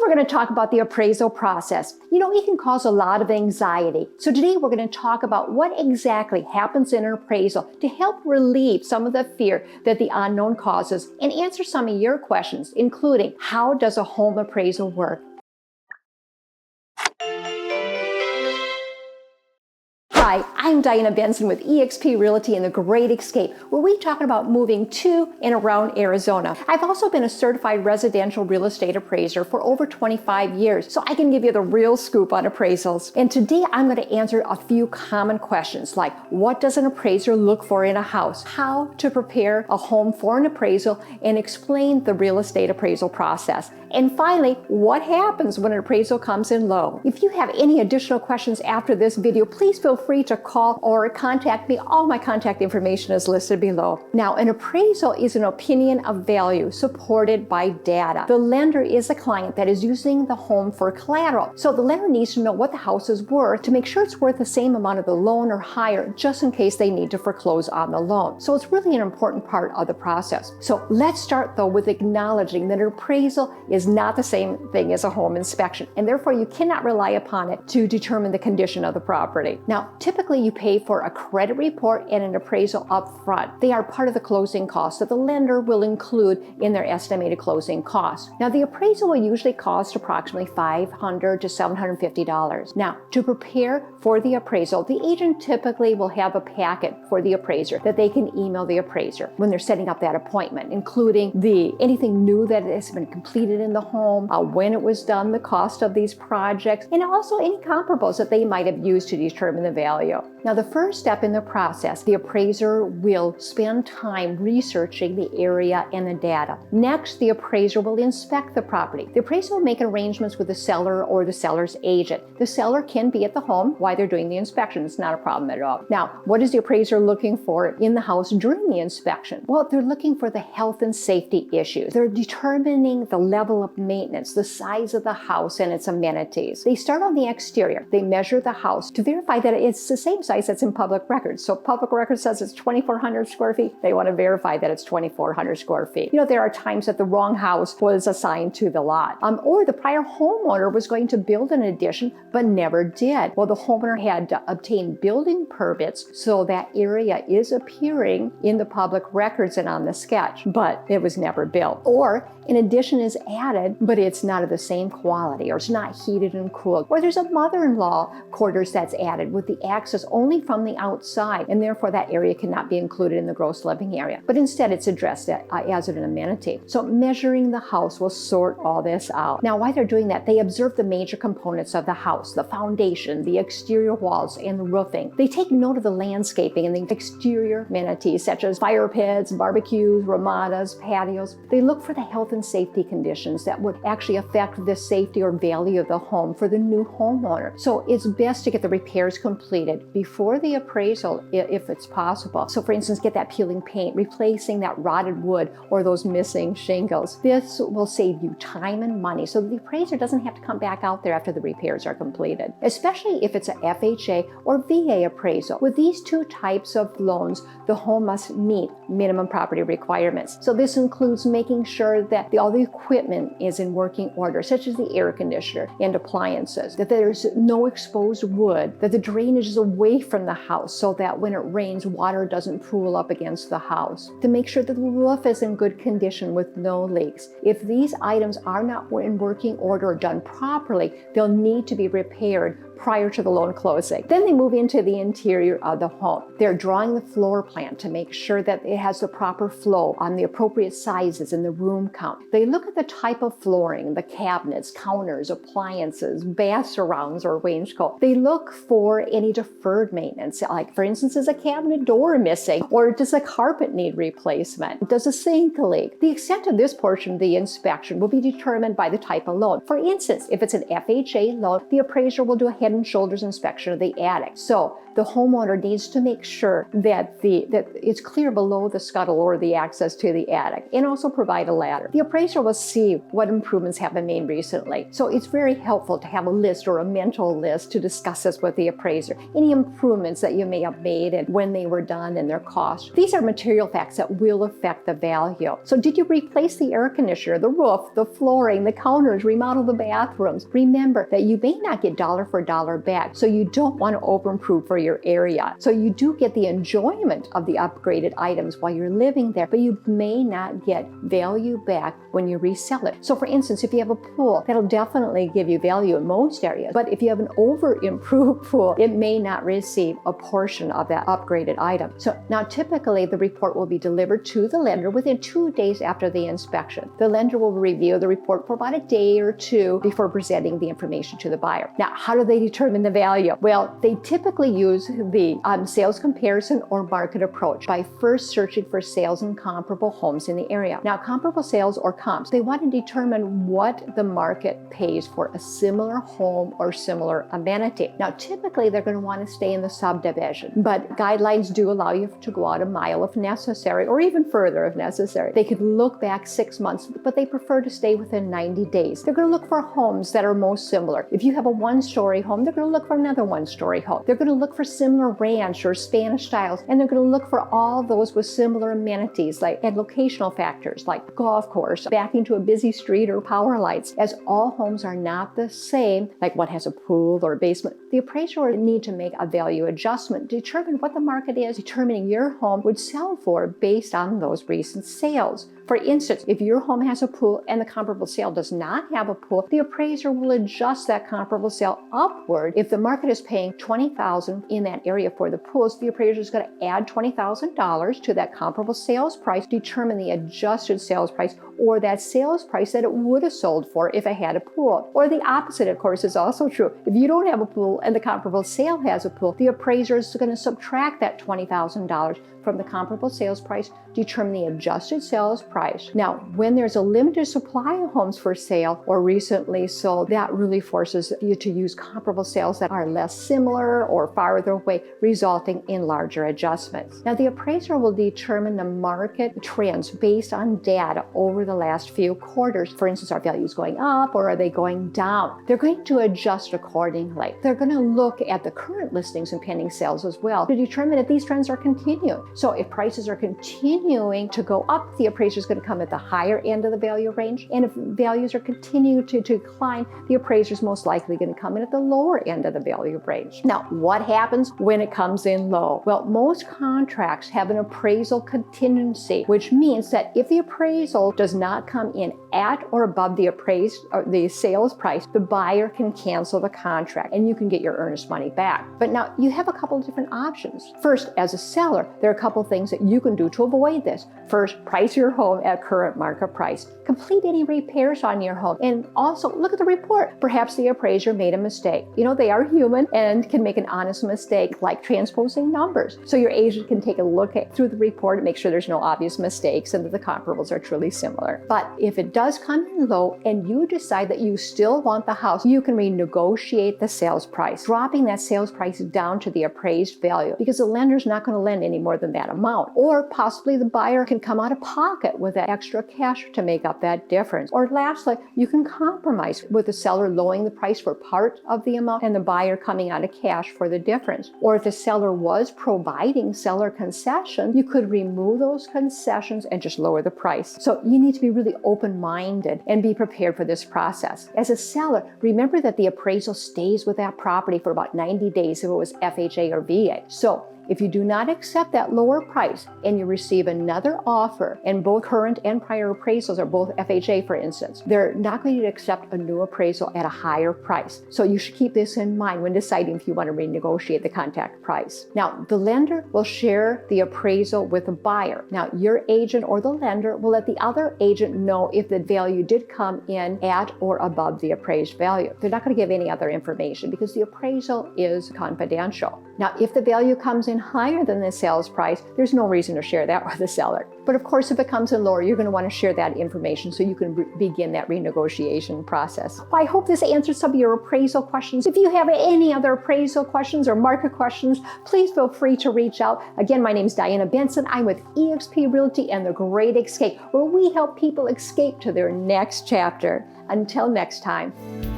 we're going to talk about the appraisal process. You know, it can cause a lot of anxiety. So today we're going to talk about what exactly happens in an appraisal to help relieve some of the fear that the unknown causes and answer some of your questions, including how does a home appraisal work? Hi, I'm Diana Benson with eXp Realty and The Great Escape, where we talk about moving to and around Arizona. I've also been a certified residential real estate appraiser for over 25 years, so I can give you the real scoop on appraisals. And today I'm going to answer a few common questions like what does an appraiser look for in a house, how to prepare a home for an appraisal, and explain the real estate appraisal process. And finally, what happens when an appraisal comes in low? If you have any additional questions after this video, please feel free to call or contact me. All my contact information is listed below. Now, an appraisal is an opinion of value supported by data. The lender is a client that is using the home for collateral. So the lender needs to know what the house is worth to make sure it's worth the same amount of the loan or higher, just in case they need to foreclose on the loan. So it's really an important part of the process. So let's start though with acknowledging that an appraisal is not the same thing as a home inspection, and therefore you cannot rely upon it to determine the condition of the property. Now, typically you pay for a credit report and an appraisal up front. They are part of the closing costs that the lender will include in their estimated closing costs. Now, the appraisal will usually cost approximately $500 to $750. Now, to prepare for the appraisal, the agent typically will have a packet for the appraiser that they can email the appraiser when they're setting up that appointment, including anything new that has been completed in the home, when it was done, the cost of these projects, and also any comparables that they might have used to determine the value. Now, the first step in the process, the appraiser will spend time researching the area and the data. Next, the appraiser will inspect the property. The appraiser will make arrangements with the seller or the seller's agent. The seller can be at the home while they're doing the inspection. It's not a problem at all. Now, what is the appraiser looking for in the house during the inspection? Well, they're looking for the health and safety issues. They're determining the level of maintenance, the size of the house and its amenities. They start on the exterior. They measure the house to verify that it's the same size that's in public records. So public record says it's 2,400 square feet. They want to verify that it's 2,400 square feet. You know, there are times that the wrong house was assigned to the lot, or the prior homeowner was going to build an addition but never did. Well, the homeowner had to obtain building permits, so that area is appearing in the public records and on the sketch, but it was never built. Or an addition is added, but it's not of the same quality, or it's not heated and cooled, or there's a mother-in-law quarters that's added with the access only from the outside, and therefore that area cannot be included in the gross living area, but instead it's addressed as an amenity. So measuring the house will sort all this out. Now, while they're doing that, they observe the major components of the house, the foundation, the exterior walls, and the roofing. They take note of the landscaping and the exterior amenities such as fire pits, barbecues, ramadas, patios. They look for the health and safety conditions that would actually affect the safety or value of the home for the new homeowner. So it's best to get the repairs completed before the appraisal if it's possible. So for instance, get that peeling paint, replacing that rotted wood or those missing shingles. This will save you time and money so the appraiser doesn't have to come back out there after the repairs are completed, especially if it's a FHA or VA appraisal. With these two types of loans, the home must meet minimum property requirements. So this includes making sure that all the equipment is in working order, such as the air conditioner and appliances, that there's no exposed wood, that the drainage is away from the house so that when it rains, water doesn't pool up against the house, to make sure that the roof is in good condition with no leaks. If these items are not in working order or done properly, they'll need to be repaired prior to the loan closing. Then they move into the interior of the home. They're drawing the floor plan to make sure that it has the proper flow on the appropriate sizes and the room count. They look at the type of flooring, the cabinets, counters, appliances, bath surrounds, or wainscot. They look for any deferred maintenance, like for instance, is a cabinet door missing, or does a carpet need replacement? Does a sink leak? The extent of this portion of the inspection will be determined by the type of loan. For instance, if it's an FHA loan, the appraiser will do a head and shoulders inspection of the attic. So the homeowner needs to make sure that it's clear below the scuttle or the access to the attic, and also provide a ladder. The appraiser will see what improvements have been made recently. So it's very helpful to have a list or a mental list to discuss this with the appraiser. Any improvements that you may have made and when they were done and their cost. These are material facts that will affect the value. So did you replace the air conditioner, the roof, the flooring, the counters, remodel the bathrooms? Remember that you may not get dollar for dollar back, so you don't want to over improve for your area. So you do get the enjoyment of the upgraded items while you're living there, but you may not get value back when you resell it. So for instance, if you have a pool, that'll definitely give you value in most areas. But if you have an over improved pool, it may not receive a portion of that upgraded item. So now typically the report will be delivered to the lender within 2 days after the inspection. The lender will review the report for about a day or two before presenting the information to the buyer. Now, how do they determine the value? Well, they typically use the sales comparison or market approach by first searching for sales in comparable homes in the area. Now, comparable sales or comps, they want to determine what the market pays for a similar home or similar amenity. Now, typically they're going to want to stay in the subdivision, but guidelines do allow you to go out a mile if necessary, or even further if necessary. They could look back 6 months, but they prefer to stay within 90 days. They're going to look for homes that are most similar. If you have a one-story home, they're going to look for another one-story home. They're going to look for similar ranch or Spanish styles, and they're going to look for all those with similar amenities and locational factors like golf course, backing to a busy street, or power lights. As all homes are not the same, like one has a pool or a basement, the appraiser will need to make a value adjustment, determine what the market is, determining your home would sell for based on those recent sales. For instance, if your home has a pool and the comparable sale does not have a pool, the appraiser will adjust that comparable sale upward. If the market is paying $20,000 in that area for the pools, the appraiser is going to add $20,000 to that comparable sales price, determine the adjusted sales price, or that sales price that it would have sold for if it had a pool. Or the opposite, of course, is also true. If you don't have a pool and the comparable sale has a pool, the appraiser is going to subtract that $20,000 from the comparable sales price, determine the adjusted sales price. Now, when there's a limited supply of homes for sale or recently sold, that really forces you to use comparable sales that are less similar or farther away, resulting in larger adjustments. Now, the appraiser will determine the market trends based on data over the last few quarters. For instance, are values going up or are they going down? They're going to adjust accordingly. They're going to look at the current listings and pending sales as well to determine if these trends are continuing. So if prices are continuing to go up, the appraiser is going to come at the higher end of the value range. And if values are continuing to decline, the appraiser is most likely going to come in at the lower end of the value range. Now, what happens when it comes in low? Well, most contracts have an appraisal contingency, which means that if the appraisal does not come in at or above the sales price, the buyer can cancel the contract and you can get your earnest money back. But now you have a couple of different options. First, as a seller, there are a couple of things that you can do to avoid this. First, price your home at current market price. Complete any repairs on your home, and also look at the report. Perhaps the appraiser made a mistake. You know, they are human and can make an honest mistake, like transposing numbers. So your agent can take a look through the report and make sure there's no obvious mistakes and that the comparables are truly similar. But if it does come in low and you decide that you still want the house, you can renegotiate the sales price, dropping that sales price down to the appraised value, because the lender's not going to lend any more than that amount. Or possibly the buyer can come out of pocket with that extra cash to make up that difference. Or lastly, you can compromise with the seller lowering the price for part of the amount and the buyer coming out of cash for the difference. Or if the seller was providing seller concessions, you could remove those concessions and just lower the price. So you need to be really open-minded and be prepared for this process. As a seller, remember that the appraisal stays with that property for about 90 days if it was FHA or VA. So if you do not accept that lower price and you receive another offer, and both current and prior appraisals are both FHA, for instance, they're not going to accept a new appraisal at a higher price. So you should keep this in mind when deciding if you want to renegotiate the contract price. Now, the lender will share the appraisal with the buyer. Now, your agent or the lender will let the other agent know if the value did come in at or above the appraised value. They're not going to give any other information because the appraisal is confidential. Now, if the value comes in in higher than the sales price, there's no reason to share that with the seller. But of course, if it comes in lower, you're going to want to share that information so you can begin that renegotiation process. Well, I hope this answers some of your appraisal questions. If you have any other appraisal questions or market questions, please feel free to reach out. Again, my name is Diana Benson. I'm with eXp Realty and The Great Escape, where we help people escape to their next chapter. Until next time.